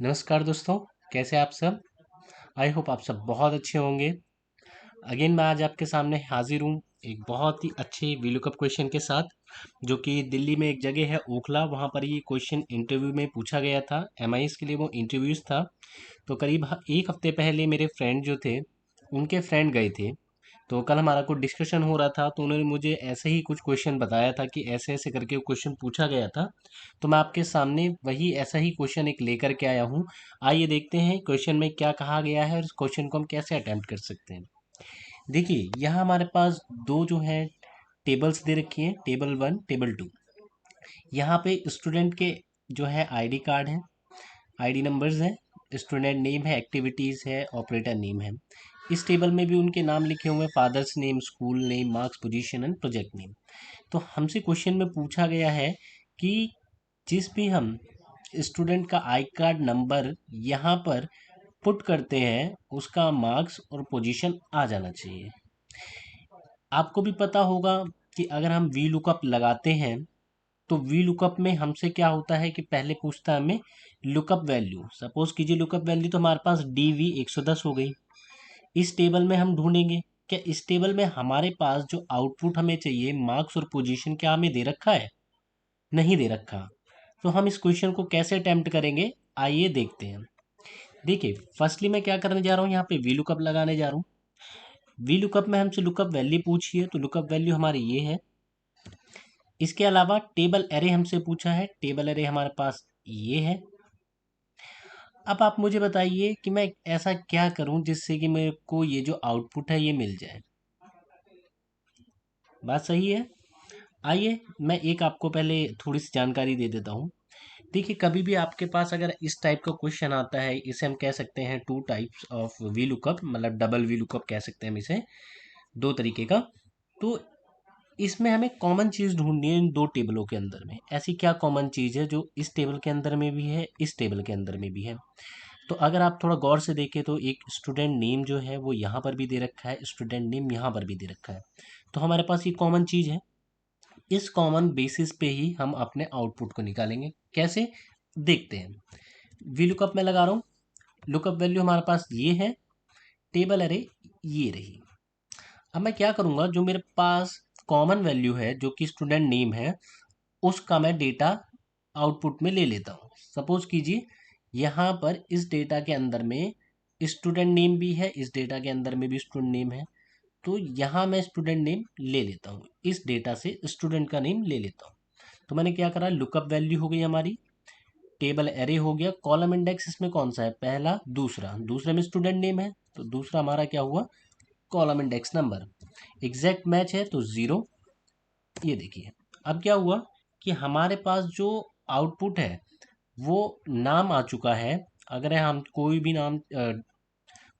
नमस्कार दोस्तों, कैसे आप सब। आई होप आप सब बहुत अच्छे होंगे। अगेन मैं आज आपके सामने हाजिर हूँ एक बहुत ही अच्छे वीलुकअप क्वेश्चन के साथ, जो कि दिल्ली में एक जगह है ओखला, वहाँ पर ये क्वेश्चन इंटरव्यू में पूछा गया था। एमआईएस के लिए वो इंटरव्यूज़ था। तो करीब एक हफ्ते पहले मेरे फ्रेंड जो थे, उनके फ्रेंड गए थे। तो कल हमारा कुछ डिस्कशन हो रहा था, तो उन्होंने मुझे ऐसे ही कुछ क्वेश्चन बताया था कि ऐसे ऐसे करके क्वेश्चन पूछा गया था। तो मैं आपके सामने वही ऐसा ही क्वेश्चन एक लेकर के आया हूँ। आइए देखते हैं क्वेश्चन में क्या कहा गया है और इस क्वेश्चन को हम कैसे अटेम्प्ट कर सकते हैं। देखिए, यहाँ हमारे पास दो जो है टेबल्स दे रखी हैं, टेबल वन टेबल टू। यहाँ पे स्टूडेंट के जो है आईडी कार्ड है, आईडी नंबर्स हैं, स्टूडेंट नेम है, एक्टिविटीज़ है, ऑपरेटर नेम है। इस टेबल में भी उनके नाम लिखे हुए हैं, father's name, school name, marks, position and project name. तो हमसे क्वेश्चन में पूछा गया है कि जिस भी हम स्टूडेंट का आई कार्ड नंबर यहाँ पर पुट करते हैं, उसका मार्क्स और पोजीशन आ जाना चाहिए। आपको भी पता होगा कि अगर हम वी लुकअप लगाते हैं, तो वी लुकअप में हमसे क्या होता है कि पहले पूछता है हमें लुकअप वैल्यू। सपोज कीजिए लुकअप वैल्यू तो हमारे पास डी वी 110 हो गई। इस टेबल में हम ढूंढेंगे, क्या इस टेबल में हमारे पास जो आउटपुट हमें चाहिए, मार्क्स और पोजीशन, क्या हमें दे रखा है? नहीं दे रखा। तो हम इस क्वेश्चन को कैसे अटेम्प्ट करेंगे, आइए देखते हैं। देखिए, फर्स्टली मैं क्या करने जा रहा हूँ, यहाँ पे वी लुकअप लगाने जा रहा हूँ। वी लुकअप में हमसे लुकअप वैल्यू पूछी है, तो लुकअप वैल्यू हमारी ये है। इसके अलावा टेबल एरे हमसे पूछा है, टेबल एरे हमारे पास ये है। अब आप मुझे बताइए कि मैं ऐसा क्या करूं जिससे कि मेरे को ये जो आउटपुट है ये मिल जाए। बात सही है। आइए मैं एक आपको पहले थोड़ी सी जानकारी दे देता हूँ। देखिए, कभी भी आपके पास अगर इस टाइप का क्वेश्चन आता है, इसे हम कह सकते हैं two types of V lookup, मतलब डबल वी लुकअप कह सकते हैं हम इसे, दो तरीके का। तो इसमें हमें कॉमन चीज़ ढूंढनी है इन दो टेबलों के अंदर में। ऐसी क्या कॉमन चीज़ है जो इस टेबल के अंदर में भी है, इस टेबल के अंदर में भी है। तो अगर आप थोड़ा गौर से देखें तो एक स्टूडेंट नेम जो है वो यहाँ पर भी दे रखा है, स्टूडेंट नेम यहाँ पर भी दे रखा है। तो हमारे पास ये कॉमन चीज़ है। इस कॉमन बेसिस पे ही हम अपने आउटपुट को निकालेंगे। कैसे, देखते हैं। वी लुकअप में लगा रहा हूँ। लुकअप वैल्यू हमारे पास ये है, टेबल अरे ये रही। अब मैं क्या करूँगा, जो मेरे पास कॉमन वैल्यू है जो कि स्टूडेंट नेम है, उसका मैं डेटा आउटपुट में ले लेता हूँ। सपोज कीजिए यहाँ पर इस डेटा के अंदर में स्टूडेंट नेम भी है, इस डेटा के अंदर में भी स्टूडेंट नेम है। तो यहाँ मैं स्टूडेंट नेम ले लेता हूँ, इस डेटा से स्टूडेंट का नेम ले लेता हूँ। तो मैंने क्या करा, लुकअप वैल्यू हो गई हमारी, टेबल एरे हो गया, कॉलम इंडेक्स इसमें कौन सा है, पहला, दूसरा, दूसरे में स्टूडेंट नेम है, तो दूसरा हमारा क्या हुआ, column index number. Exact match है तो ज़ीरो। ये देखिए, अब क्या हुआ कि हमारे पास जो आउटपुट है वो नाम आ चुका है। अगर हम कोई भी नाम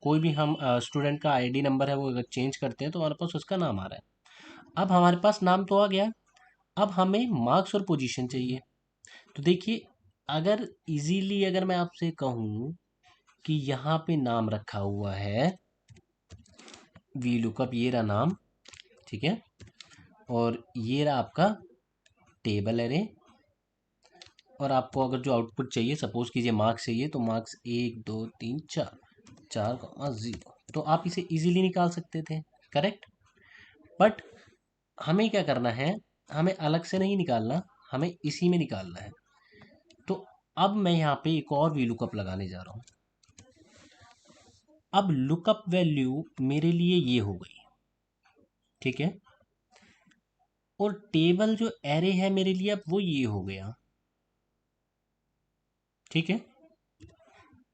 कोई भी हम स्टूडेंट का आईडी नंबर है वो अगर चेंज करते हैं तो हमारे पास उसका नाम आ रहा है। अब हमारे पास नाम तो आ गया, अब हमें मार्क्स और पोजीशन चाहिए। तो देखिए, अगर इजीली अगर मैं आपसे कहूँ कि यहाँ पे नाम रखा हुआ है वी लुकअप, ये रहा नाम, ठीक है, और ये रहा आपका टेबल एरे। और आपको अगर जो आउटपुट चाहिए, सपोज कीजिए मार्क्स चाहिए, तो मार्क्स 1 2 3 4, 4 0, तो आप इसे इजीली निकाल सकते थे, करेक्ट। बट हमें क्या करना है, हमें अलग से नहीं निकालना, हमें इसी में निकालना है। तो अब मैं यहाँ पे एक और वी लुकअप लगाने जा रहा हूँ। अब लुकअप वैल्यू मेरे लिए ये हो गई, ठीक है, और टेबल जो एरे है मेरे लिए अब वो ये हो गया, ठीक है।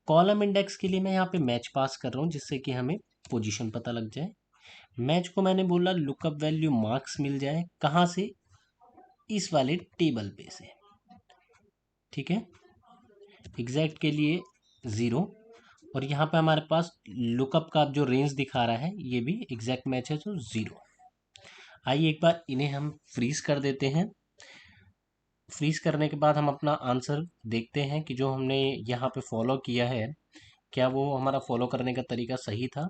कॉलम इंडेक्स के लिए मैं यहाँ पे मैच पास कर रहा हूँ जिससे कि हमें पोजीशन पता लग जाए। मैच को मैंने बोला लुकअप वैल्यू मार्क्स मिल जाए, कहाँ से, इस वाले टेबल पे से, ठीक है। एग्जैक्ट के लिए ज़ीरो, और यहाँ पे हमारे पास लुकअप का जो रेंज दिखा रहा है ये भी एग्जैक्ट मैच है, तो ज़ीरो। आइए एक बार इन्हें हम फ्रीज कर देते हैं। फ्रीज करने के बाद हम अपना आंसर देखते हैं कि जो हमने यहाँ पे फॉलो किया है, क्या वो हमारा फॉलो करने का तरीका सही था।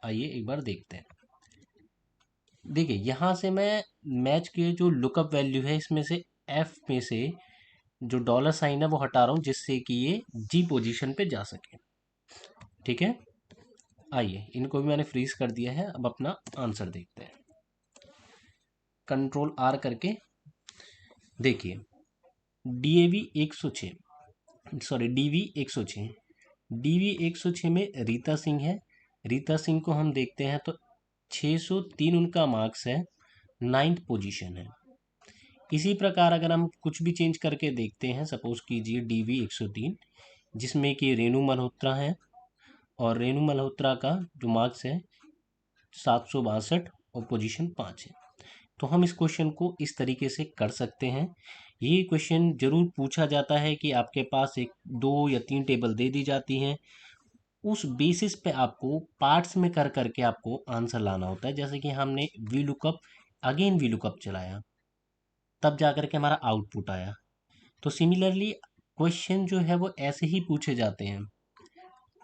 आइए एक बार देखते हैं। देखिए, यहाँ से मैं मैच के जो लुकअप वैल्यू है इसमें से एफ में से जो डॉलर साइन है वो हटा रहा हूँ जिससे कि ये जी पोजीशन पे जा सके। ठीक है, आइए इनको भी मैंने फ्रीज कर दिया है। अब अपना आंसर देखते हैं। कंट्रोल आर करके देखिए, डीएवी 106, सॉरी डीवी 106, डीवी 106 में रीता सिंह है। रीता सिंह को हम देखते हैं तो 603 उनका मार्क्स है, 9th पोजीशन है। इसी प्रकार अगर हम कुछ भी चेंज करके देखते हैं, सपोज कीजिए डीवी 103 जिसमें कि रेणु मल्होत्रा है, और रेणु मल्होत्रा का जो मार्क्स है 762 और पोजीशन 5 है। तो हम इस क्वेश्चन को इस तरीके से कर सकते हैं। ये क्वेश्चन जरूर पूछा जाता है कि आपके पास एक 2 या 3 टेबल दे दी जाती हैं, उस बेसिस पे आपको पार्ट्स में कर करके आपको आंसर लाना होता है। जैसे कि हमने V lookup, again V lookup चलाया, तब जा करके हमारा आउटपुट आया। तो सिमिलरली क्वेश्चन जो है वो ऐसे ही पूछे जाते हैं,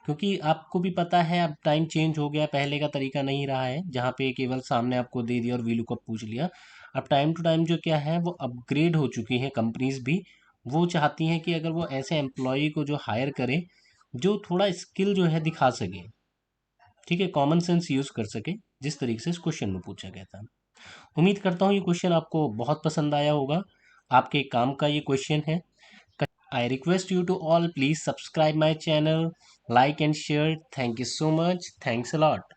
क्योंकि आपको भी पता है अब टाइम चेंज हो गया, पहले का तरीका नहीं रहा है जहाँ पे केवल सामने आपको दे दिया और वी लुकअप पूछ लिया। अब टाइम टू टाइम जो क्या है वो अपग्रेड हो चुकी हैं कंपनीज भी। वो चाहती हैं कि अगर वो ऐसे एम्प्लॉय को जो हायर करे जो थोड़ा स्किल जो है दिखा सके, ठीक है, कॉमन सेंस यूज कर सके, जिस तरीके से इस क्वेश्चन में पूछा गया था। उम्मीद करता हूँ ये क्वेश्चन आपको बहुत पसंद आया होगा, आपके काम का ये क्वेश्चन है। I request you to all please subscribe my channel, like and share. Thank you so much. Thanks a lot.